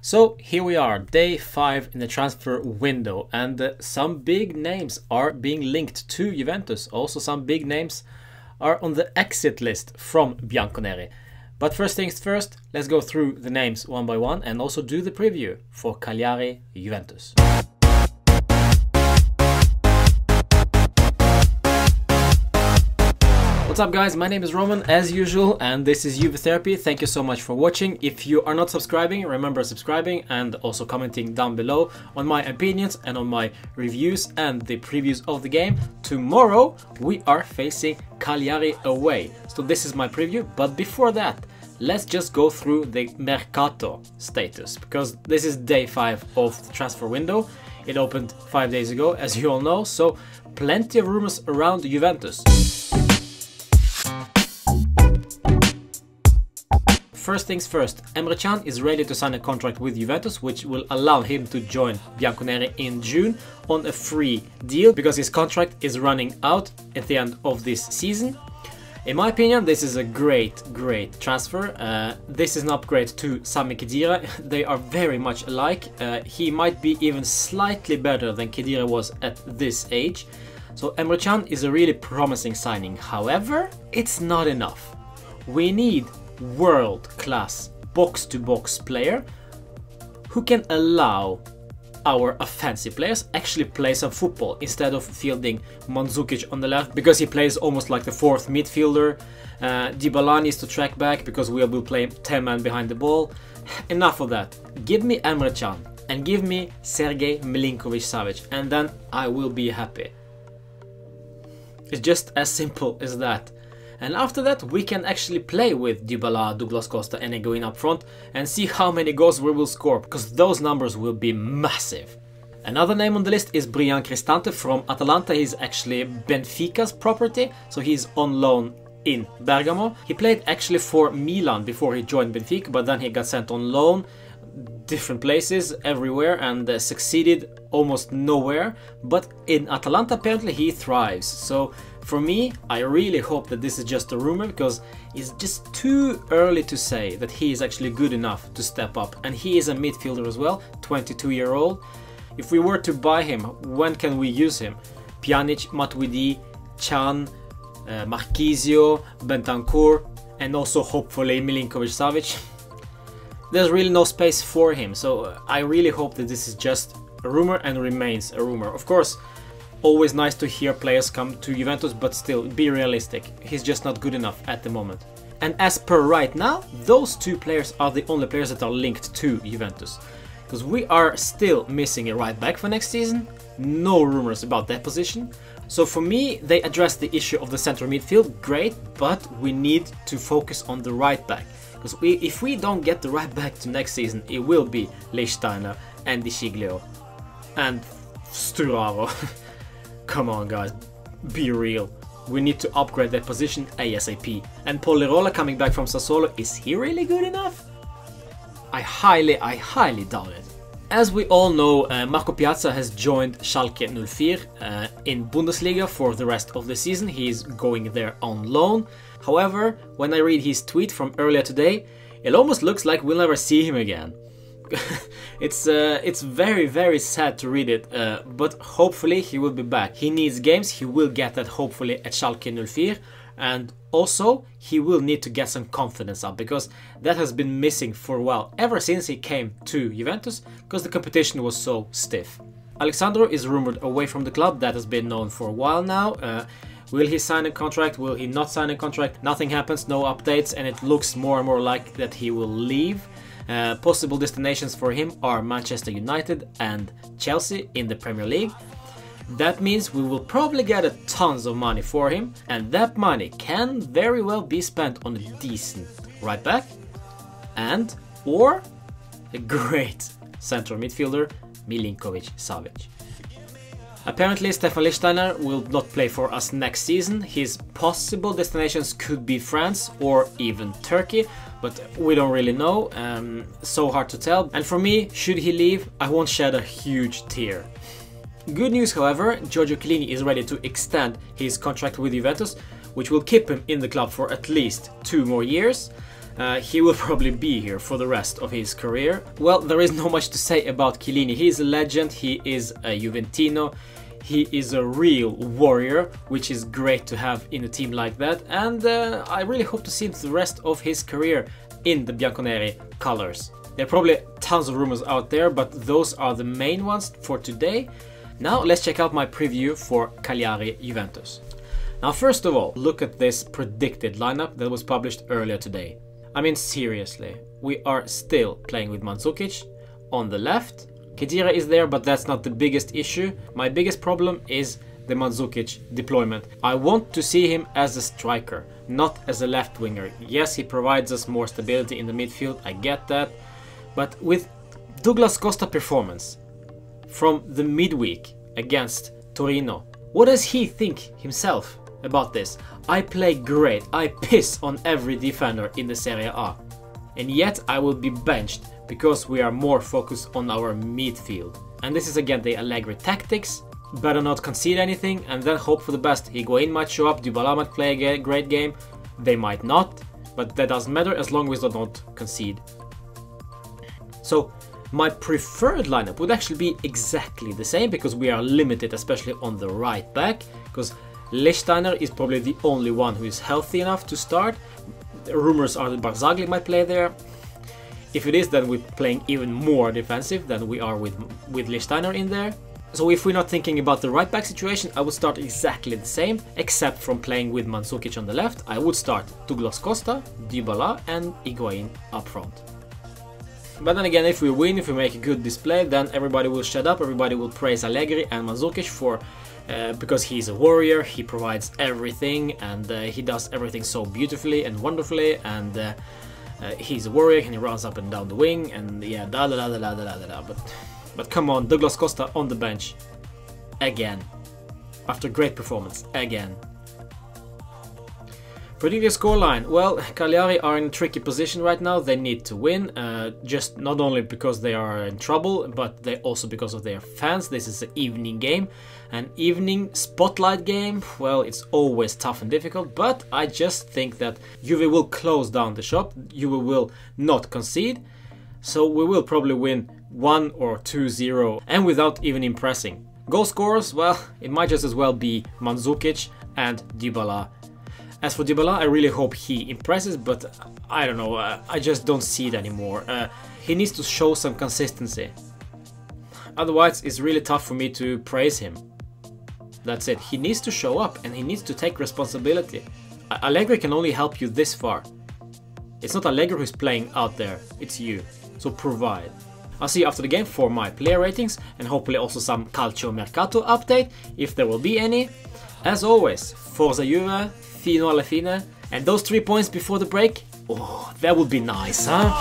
So here we are, day 5 in the transfer window, and some big names are being linked to Juventus. Also some big names are on the exit list from Bianconeri. But first things first, let's go through the names one by one and also do the preview for Cagliari Juventus. What's up guys, my name is Roman as usual and this is Juve Therapy. Thank you so much for watching. If you are not subscribing, remember subscribing and also commenting down below on my opinions and on my reviews and the previews of the game. Tomorrow we are facing Cagliari away. So this is my preview, but before that, let's just go through the Mercato status because this is day 5 of the transfer window. It opened 5 days ago, as you all know, so plenty of rumors around Juventus. First things first, Emre Can is ready to sign a contract with Juventus, which will allow him to join Bianconeri in June on a free deal because his contract is running out at the end of this season. In my opinion, this is a great transfer. This is an upgrade to Sami Khedira. They are very much alike. He might be even slightly better than Khedira was at this age. So Emre Can is a really promising signing. However, it's not enough. We need world-class box-to-box player who can allow our offensive players actually play some football instead of fielding Mandzukic on the left because he plays almost like the fourth midfielder. Dybala needs to track back because we will play 10 men behind the ball. Enough of that. Give me Emre Can and give me Sergej Milinkovic-Savic and then I will be happy. It's just as simple as that. And after that, we can actually play with Dybala, Douglas Costa and Higuain up front and see how many goals we will score, because those numbers will be massive. Another name on the list is Brian Cristante from Atalanta. He's actually Benfica's property, so he's on loan in Bergamo. He played actually for Milan before he joined Benfica, but then he got sent on loan different places everywhere and succeeded almost nowhere. But in Atalanta apparently he thrives. So for me, I really hope that this is just a rumor because it's just too early to say that he is actually good enough to step up. And he is a midfielder as well, 22-year-old. If we were to buy him, when can we use him? Pjanic, Matuidi, Can, Marchisio, Bentancur, and also hopefully Milinkovic-Savic. There's really no space for him, so I really hope that this is just a rumor and remains a rumor. Of course, always nice to hear players come to Juventus, but still, be realistic. He's just not good enough at the moment. And as per right now, those two players are the only players that are linked to Juventus. Because we are still missing a right back for next season. No rumors about that position. So for me, they address the issue of the central midfield, great, but we need to focus on the right back. Because if we don't get the right back to next season, it will be Lichtsteiner and Di Sciglio and Sturaro. Come on guys, be real. We need to upgrade that position ASAP. And Pollirola coming back from Sassuolo, is he really good enough? I highly doubt it. As we all know, Marco Piazza has joined Schalke 04 in Bundesliga for the rest of the season. He is going there on loan. However, when I read his tweet from earlier today, it almost looks like we'll never see him again. It's very sad to read it, but hopefully he will be back. He needs games, he will get that hopefully at Schalke 04, and also he will need to get some confidence up because that has been missing for a while, ever since he came to Juventus, because the competition was so stiff. Alexandro is rumored away from the club, that has been known for a while now. Will he sign a contract? Will he not sign a contract? Nothing happens, no updates, and it looks more and more like that he will leave. Possible destinations for him are Manchester United and Chelsea in the Premier League. That means we will probably get a tons of money for him, and that money can very well be spent on a decent right back and or a great central midfielder, Milinkovic-Savic. Apparently Stefan Lichtsteiner will not play for us next season. His possible destinations could be France or even Turkey, but we don't really know, so hard to tell. And for me, should he leave, I won't shed a huge tear. Good news, however, Giorgio Chiellini is ready to extend his contract with Juventus, which will keep him in the club for at least 2 more years. he will probably be here for the rest of his career. Well, there is not much to say about Chiellini. He is a legend, he is a Juventino, he is a real warrior, which is great to have in a team like that, and I really hope to see him the rest of his career in the Bianconeri colors. There are probably tons of rumors out there, but those are the main ones for today. Now let's check out my preview for Cagliari Juventus. Now first of all, look at this predicted lineup that was published earlier today. I mean, seriously, we are still playing with Mandzukic on the left. Khedira is there, but that's not the biggest issue. My biggest problem is the Mandzukic deployment. I want to see him as a striker, not as a left winger. Yes, he provides us more stability in the midfield, I get that. But with Douglas Costa performance from the midweek against Torino, what does he think himself about this? I play great, I piss on every defender in the Serie A, and yet I will be benched because we are more focused on our midfield. And this is again the Allegri tactics. Better not concede anything and then hope for the best. Higuain might show up, Dybala might play a great game, they might not, but that doesn't matter as long as they don't concede. So my preferred lineup would actually be exactly the same, because we are limited, especially on the right back, because Lichtsteiner is probably the only one who is healthy enough to start. The rumors are that Barzagli might play there. If it is, then we're playing even more defensive than we are with Lichtsteiner in there. So if we're not thinking about the right back situation, I would start exactly the same, except from playing with Mandzukic on the left. I would start Douglas Costa, Dybala and Higuain up front. But then again, if we win, if we make a good display, then everybody will shut up, everybody will praise Allegri and Mandzukic for because he's a warrior, he provides everything, and he does everything so beautifully and wonderfully, and he's a warrior and he runs up and down the wing, and yeah, da da da da da da da da. But come on, Douglas Costa on the bench again after great performance again. Predicted scoreline. Well, Cagliari are in a tricky position right now. They need to win, just not only because they are in trouble, but also because of their fans. This is an evening game. An evening spotlight game, well, it's always tough and difficult, but I just think that Juve will close down the shop. Juve will not concede, so we will probably win 1 or 2-0, and without even impressing. Goal scorers, well, it might just as well be Mandzukic and Dybala. As for Dybala, I really hope he impresses, but I don't know, I just don't see it anymore. He needs to show some consistency. Otherwise, it's really tough for me to praise him. That's it. He needs to show up and he needs to take responsibility. Allegri can only help you this far. It's not Allegri who's playing out there, it's you. So provide. I'll see you after the game for my player ratings and hopefully also some Calciomercato update, if there will be any. As always, Forza Juve, fino alla fine, and those 3 points before the break, oh, that would be nice, huh?